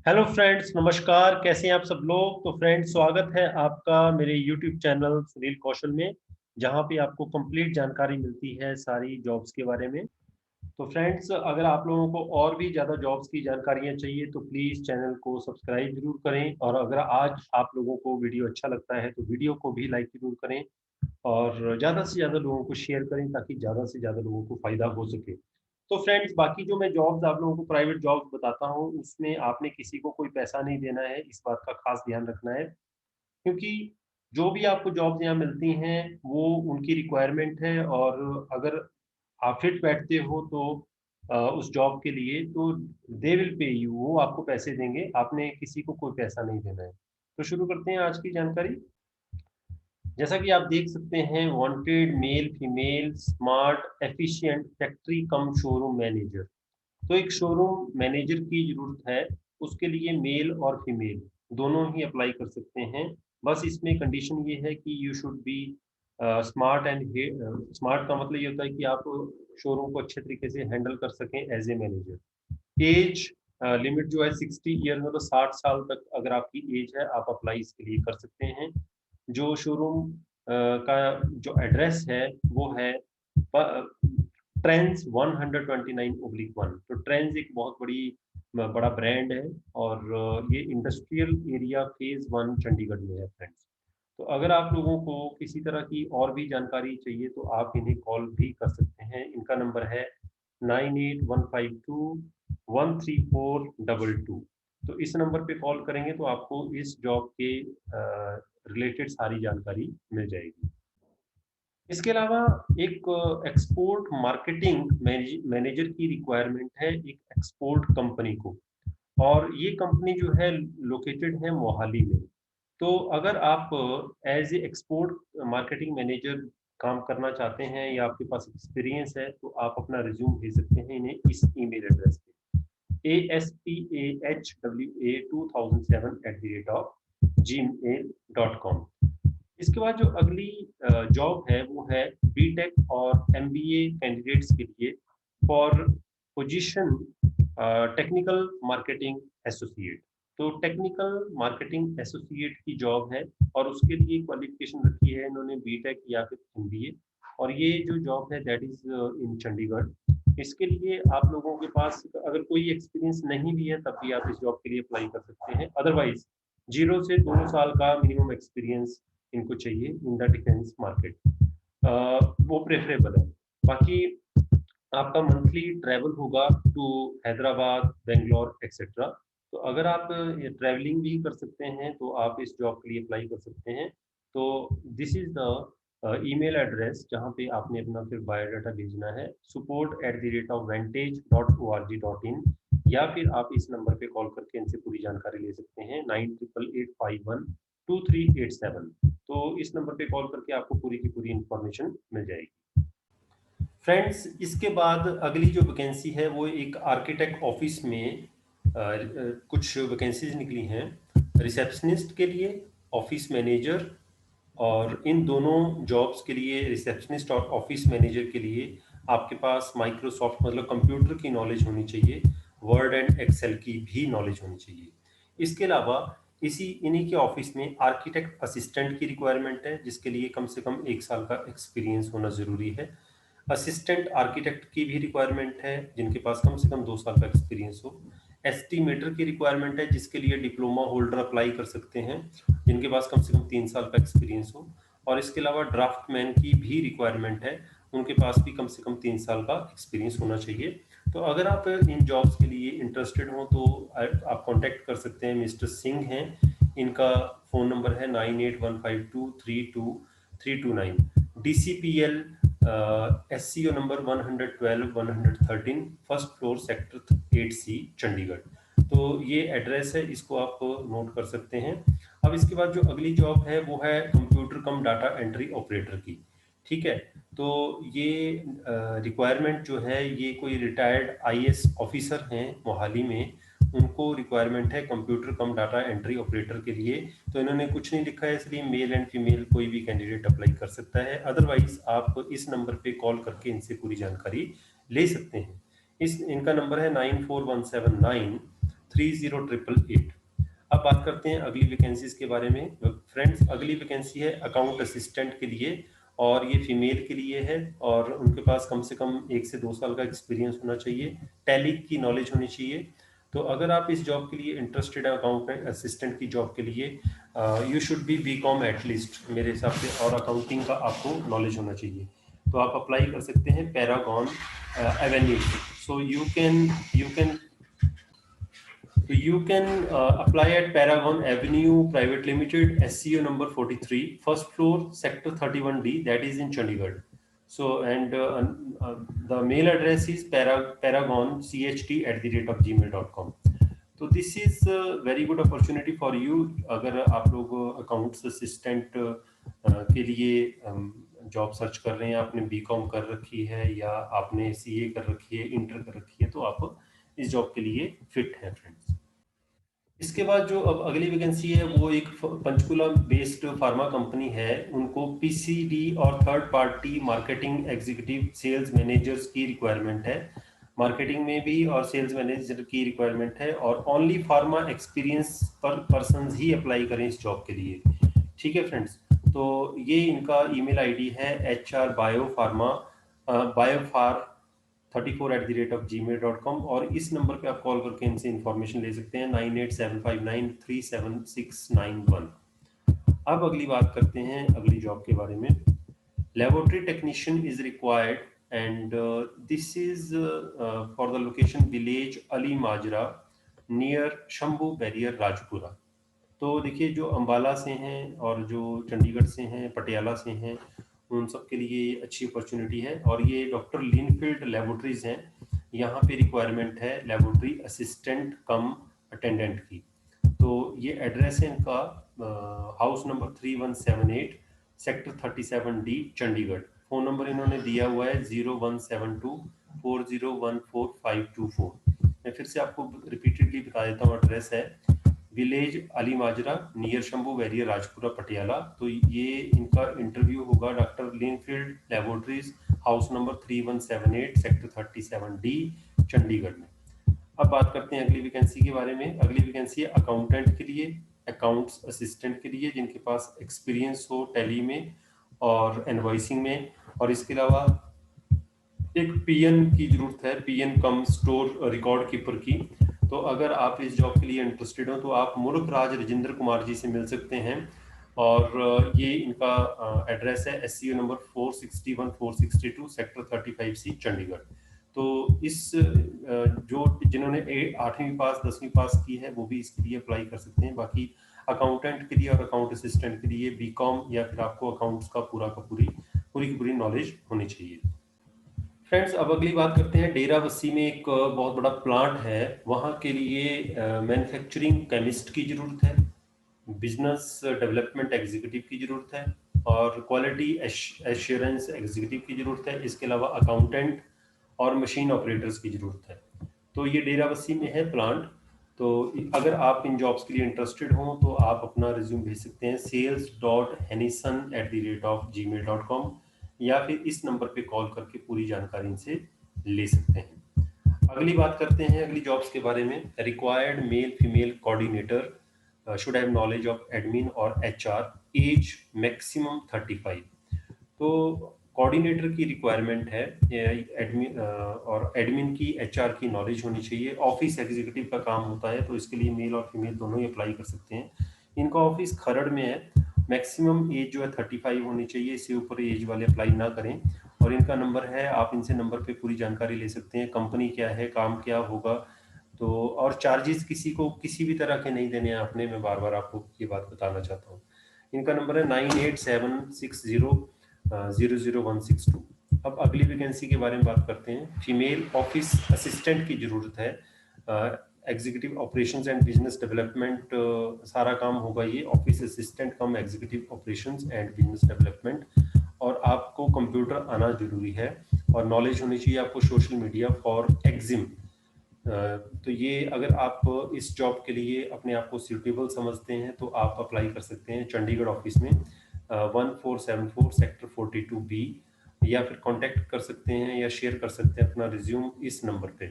Hello friends, नमस्कार। कैसे हैं आप सब लोग? तो फ्रेंड्स, स्वागत है आपका मेरे यूट्यूब चैनल सुनील कौशल में, जहां पे आपको कंप्लीट जानकारी मिलती है सारी जॉब्स के बारे में। तो फ्रेंड्स, अगर आप लोगों को और भी ज़्यादा जॉब्स की जानकारियाँ चाहिए तो प्लीज़ चैनल को सब्सक्राइब जरूर करें, और अगर आज आप लोगों को वीडियो अच्छा लगता है तो वीडियो को भी लाइक जरूर करें और ज़्यादा से ज़्यादा लोगों को शेयर करें ताकि ज़्यादा से ज़्यादा लोगों को फ़ायदा हो सके। तो फ्रेंड्स, बाकी जो मैं जॉब्स आप लोगों को प्राइवेट जॉब्स बताता हूँ उसमें आपने किसी को कोई पैसा नहीं देना है, इस बात का खास ध्यान रखना है। क्योंकि जो भी आपको जॉब्स यहाँ मिलती हैं वो उनकी रिक्वायरमेंट है, और अगर आप फिट बैठते हो तो उस जॉब के लिए तो दे विल पे यू, वो आपको पैसे देंगे, आपने किसी को कोई पैसा नहीं देना है। तो शुरू करते हैं आज की जानकारी। जैसा कि आप देख सकते हैं, wanted male female smart efficient factory cum showroom manager. तो एक शोरूम मैनेजर की जरूरत है। उसके लिए मेल और फीमेल दोनों ही अप्लाई कर सकते हैं। बस इसमें कंडीशन ये है कि you should B smart and smart का मतलब ये होता है कि आप शोरूम को अच्छे तरीके से हैंडल कर सकें as a manager. Age limit जो है 60 ईयर, मतलब 60 साल तक अगर आपकी एज है आप अप्लाई इसके लिए कर सकते हैं। जो शोरूम का जो एड्रेस है वो है ट्रेंड्स 129/1। तो ट्रेंड्स एक बहुत बड़ा ब्रांड है, और ये इंडस्ट्रियल एरिया फेज 1 चंडीगढ़ में है फ्रेंड्स। तो अगर आप लोगों को किसी तरह की और भी जानकारी चाहिए तो आप इन्हें कॉल भी कर सकते हैं। इनका नंबर है 9815213422। तो इस नंबर पे कॉल करेंगे तो आपको इस जॉब के रिलेटेड सारी जानकारी मिल जाएगी। इसके अलावा एक एक्सपोर्ट मार्केटिंग मैनेजर की रिक्वायरमेंट है एक एक्सपोर्ट कंपनी को, और ये कंपनी जो है लोकेटेड है मोहाली में। तो अगर आप as a export marketing manager काम करना चाहते हैं या आपके पास एक्सपीरियंस है तो आप अपना रिज्यूम भेज सकते हैं इन्हें इस ईमेल एड्रेस पे aspah2007@gmail.com। इसके बाद जो अगली जॉब है वो है बीटेक और एमबीए कैंडिडेट्स के लिए for position technical marketing associate. तो टेक्निकल मार्केटिंग एसोसिएट की जॉब है, और उसके लिए क्वालिफिकेशन रखी है इन्होंने बीटेक या फिर एमबीए, और ये जो जॉब है दैट इज इन चंडीगढ़। इसके लिए आप लोगों के पास अगर कोई एक्सपीरियंस नहीं भी है तब भी आप इस जॉब के लिए अप्लाई कर सकते हैं। अदरवाइज 0 से 2 साल का मिनिमम एक्सपीरियंस इनको चाहिए इन द डिफेंस मार्केट, वो प्रेफरेबल है। बाकी आपका मंथली ट्रैवल होगा टू हैदराबाद, बेंगलोर एक्सेट्रा। तो अगर आप ट्रैवलिंग भी कर सकते हैं तो आप इस जॉब के लिए अप्लाई कर सकते हैं। तो this is the email address जहाँ पे आपने अपना फिर बायोडाटा भेजना है, support@vantage.org.in, या फिर आप इस नंबर पे कॉल करके इनसे पूरी जानकारी ले सकते हैं 9888512387। तो इस नंबर पे कॉल करके आपको पूरी की पूरी इंफॉर्मेशन मिल जाएगी। फ्रेंड्स, इसके बाद अगली जो वैकेंसी है वो एक आर्किटेक्ट ऑफिस में कुछ वैकेंसीज निकली हैं रिसेप्शनिस्ट के लिए, ऑफिस मैनेजर। और इन दोनों जॉब्स के लिए, रिसेप्शनिस्ट और ऑफिस मैनेजर के लिए, आपके पास माइक्रोसॉफ्ट मतलब कंप्यूटर की नॉलेज होनी चाहिए, वर्ड एंड एक्सेल की भी नॉलेज होनी चाहिए। इसके अलावा इसी इन्हीं के ऑफिस में आर्किटेक्ट असिस्टेंट की रिक्वायरमेंट है, जिसके लिए कम से कम 1 साल का एक्सपीरियंस होना ज़रूरी है। असिस्टेंट आर्किटेक्ट की भी रिक्वायरमेंट है जिनके पास कम से कम 2 साल का एक्सपीरियंस हो। एस्टिमेटर की रिक्वायरमेंट है जिसके लिए डिप्लोमा होल्डर अप्लाई कर सकते हैं जिनके पास कम से कम 3 साल का एक्सपीरियंस हो। और इसके अलावा ड्राफ्टमैन की भी रिक्वायरमेंट है, उनके पास भी कम से कम 3 साल का एक्सपीरियंस होना चाहिए। तो अगर आप इन जॉब्स के लिए इंटरेस्टेड हो तो आप कांटेक्ट कर सकते हैं, मिस्टर सिंह हैं। इनका फ़ोन नंबर है 9815232329। DCPL SCO number 112-113, first floor sector 8C Chandigarh. तो ये एड्रेस है, इसको आप नोट कर सकते हैं। अब इसके बाद जो अगली जॉब है वो है कंप्यूटर कम डाटा एंट्री ऑपरेटर की। ठीक है, तो ये रिक्वायरमेंट जो है ये कोई रिटायर्ड IAS ऑफिसर हैं मोहाली में, उनको रिक्वायरमेंट है कंप्यूटर कम डाटा एंट्री ऑपरेटर के लिए। तो इन्होंने कुछ नहीं लिखा है, इसलिए मेल एंड फीमेल कोई भी कैंडिडेट अप्लाई कर सकता है। अदरवाइज आप इस नंबर पे कॉल करके इनसे पूरी जानकारी ले सकते हैं। इनका नंबर है 3088। अब बात करते हैं अगली वैकेंसीज के बारे में। फ्रेंड्स, अगली वैकेंसी है अकाउंट असिस्टेंट के लिए, और ये फीमेल के लिए है, और उनके पास कम से कम 1 से 2 साल का एक्सपीरियंस होना चाहिए, टैली की नॉलेज होनी चाहिए। तो अगर आप इस जॉब के लिए इंटरेस्टेड है, अकाउंट असिस्टेंट की जॉब के लिए, you should be BCom at least मेरे हिसाब से, और अकाउंटिंग का आपको नॉलेज होना चाहिए। तो आप अप्लाई कर सकते हैं Paragon Avenue. So you can apply at Paragon Avenue Private Limited, SCO number 43, first floor, sector 31D, that is in Chandigarh. So, and the mail address is paragoncht@gmail.com. तो this is very good opportunity for you. अगर आप लोग accounts assistant के लिए job search कर रहे हैं, आपने बीकॉम कर रखी है या आपने सीए कर रखी है, इंटर कर रखी है, तो आप इस जॉब के लिए फिट हैं फ्रेंड्स। इसके बाद जो अब अगली वैकेंसी है वो एक पंचकुला बेस्ड फार्मा कंपनी है, उनको पीसीडी और third party marketing executive sales managers की रिक्वायरमेंट है। मार्केटिंग में भी और सेल्स मैनेजर की रिक्वायरमेंट है, और ओनली फार्मा एक्सपीरियंस पर पर्सन ही अप्लाई करें इस जॉब के लिए। ठीक है फ्रेंड्स, तो ये इनका ईमेल आईडी है hrbiopharma34@gmail.com, और इस नंबर पे आप कॉल करके इनसे इंफॉर्मेशन ले सकते हैं 9875937691। अब अगली बात करते हैं अगली जॉब के बारे में। Laboratory technician is required, and this is for the location village Ali Majra near Shambhu barrier Rajpura. तो देखिए, जो अंबाला से हैं और जो चंडीगढ़ से हैं, पटियाला से हैं, उन सब के लिए अच्छी अपॉर्चुनिटी है। और ये डॉक्टर लिनफील्ड लेबोरेटरीज हैं, यहाँ पे रिक्वायरमेंट है लेबोरेटरी असिस्टेंट कम अटेंडेंट की। तो ये एड्रेस है इनका house number 3178, sector 37D, Chandigarh. Phone number इन्होंने दिया हुआ है 01724014 524। मैं फिर से आपको रिपीटेडली बता देता हूँ, एड्रेस है village Ali Majra near Shambhu barrier Rajpura Patiala. तो ये इनका इंटरव्यू होगा doctor Linfield laboratories, house number 3178, sector 37D, Chandigarh में। अब बात करते हैं अगली वैकेंसी के बारे में। अगली वैकेंसी है अकाउंटेंट के लिए, अकाउंट्स असिस्टेंट के लिए, जिनके पास एक्सपीरियंस हो टैली में और इनवॉइसिंग में, और इसके अलावा एक पीएन की जरूरत है, पीएन कम स्टोर रिकॉर्ड कीपर की। तो अगर आप इस जॉब के लिए इंटरेस्टेड हो तो आप मुल्क राज राजेंद्र कुमार जी से मिल सकते हैं, और ये इनका एड्रेस है SCO number 461 462, sector 35C, Chandigarh. तो इस जो जिन्होंने 8वीं पास 10वीं पास की है वो भी इसके लिए अप्लाई कर सकते हैं। बाकी अकाउंटेंट के लिए और अकाउंट असिस्टेंट के लिए बीकॉम या फिर आपको अकाउंट्स का पूरी की पूरी नॉलेज होनी चाहिए। फ्रेंड्स, अब अगली बात करते हैं डेरा बस्सी में एक बहुत बड़ा प्लांट है, वहाँ के लिए मैन्युफैक्चरिंग केमिस्ट की ज़रूरत है, बिजनेस डेवलपमेंट एग्जीक्यूटिव की ज़रूरत है, और क्वालिटी एश्योरेंस एग्जीक्यूटिव की ज़रूरत है। इसके अलावा अकाउंटेंट और मशीन ऑपरेटर्स की ज़रूरत है। तो ये डेरा बस्सी में है प्लांट। तो अगर आप इन जॉब्स के लिए इंटरेस्टेड हों तो आप अपना रिज्यूम भेज सकते हैं sales.hennison@gmail.com, या फिर इस नंबर पे कॉल करके पूरी जानकारी इनसे ले सकते हैं। अगली बात करते हैं अगली जॉब्स के बारे में। Required male female coordinator should have knowledge of admin और HR, एज मैक्सिमम 35। तो कोऑर्डिनेटर की रिक्वायरमेंट है, एडमिन और एडमिन की HR की नॉलेज होनी चाहिए। ऑफिस एग्जीक्यूटिव का काम होता है, तो इसके लिए मेल और फीमेल दोनों ही अप्लाई कर सकते हैं। इनका ऑफिस खरड़ में है। मैक्सिमम एज जो है 35 होनी चाहिए, इससे ऊपर एज वाले अप्लाई ना करें। और इनका नंबर है, आप इनसे नंबर पे पूरी जानकारी ले सकते हैं, कंपनी क्या है, काम क्या होगा। तो और चार्जेस किसी को किसी भी तरह के नहीं देने हैं आपने, मैं बार बार आपको ये बात बताना चाहता हूँ। इनका नंबर है 9876000162। अब अगली वैकेंसी के बारे में बात करते हैं। फीमेल ऑफिस असिस्टेंट की ज़रूरत है, executive operations and business development सारा काम होगा ये, office assistant come executive operations and business development. और आपको कंप्यूटर आना जरूरी है, और नॉलेज होनी चाहिए आपको सोशल मीडिया फॉर एग्जिम। तो ये अगर आप इस जॉब के लिए अपने आप को सूटेबल समझते हैं तो आप अप्लाई कर सकते हैं चंडीगढ़ ऑफिस में 1474 सेक्टर 42B, या फिर कांटेक्ट कर सकते हैं या शेयर कर सकते हैं अपना रिज्यूम इस नंबर पे।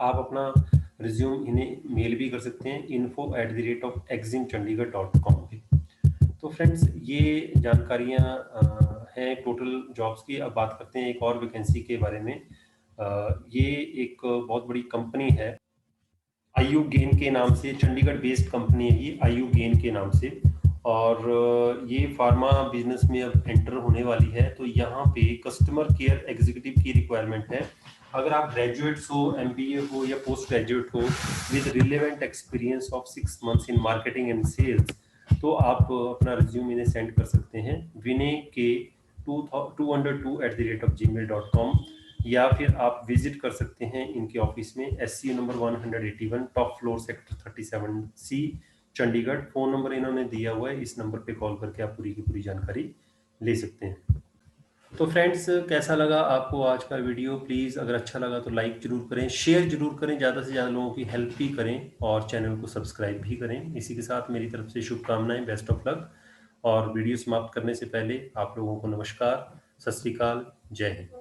आप अपना रिज्यूम इन्हें मेल भी कर सकते हैं info@eximchandigarh.com पे। तो फ्रेंड्स ये जानकारियाँ हैं टोटल जॉब्स की। अब बात करते हैं एक और वैकेंसी के बारे में। ये एक बहुत बड़ी कंपनी है आईयू गेन के नाम से, चंडीगढ़ बेस्ड कंपनी है ये आईयू गेन के नाम से। और ये फार्मा बिजनेस में अब एंटर होने वाली है। तो यहाँ पे कस्टमर केयर एग्जीक्यूटिव की रिक्वायरमेंट है। अगर आप ग्रेजुएट्स हो, एमबीए हो या पोस्ट ग्रेजुएट हो with relevant experience of 6 months in marketing and sales, तो आप अपना रिज्यूम इन्हें सेंड कर सकते हैं विनय के 202@gmail.com, या फिर आप विजिट कर सकते हैं इनके ऑफिस में, SCU number 181, top floor, sector 37C, Chandigarh. Phone number इन्होंने दिया हुआ है, इस नंबर पे कॉल करके आप पूरी की पूरी जानकारी ले सकते हैं। तो फ्रेंड्स कैसा लगा आपको आज का वीडियो? प्लीज़ अगर अच्छा लगा तो लाइक जरूर करें, शेयर जरूर करें, ज़्यादा से ज़्यादा लोगों की हेल्प भी करें और चैनल को सब्सक्राइब भी करें। इसी के साथ मेरी तरफ से शुभकामनाएं, बेस्ट ऑफ लक। और वीडियो समाप्त करने से पहले आप लोगों को नमस्कार, सत श्री अकाल, जय हिंद।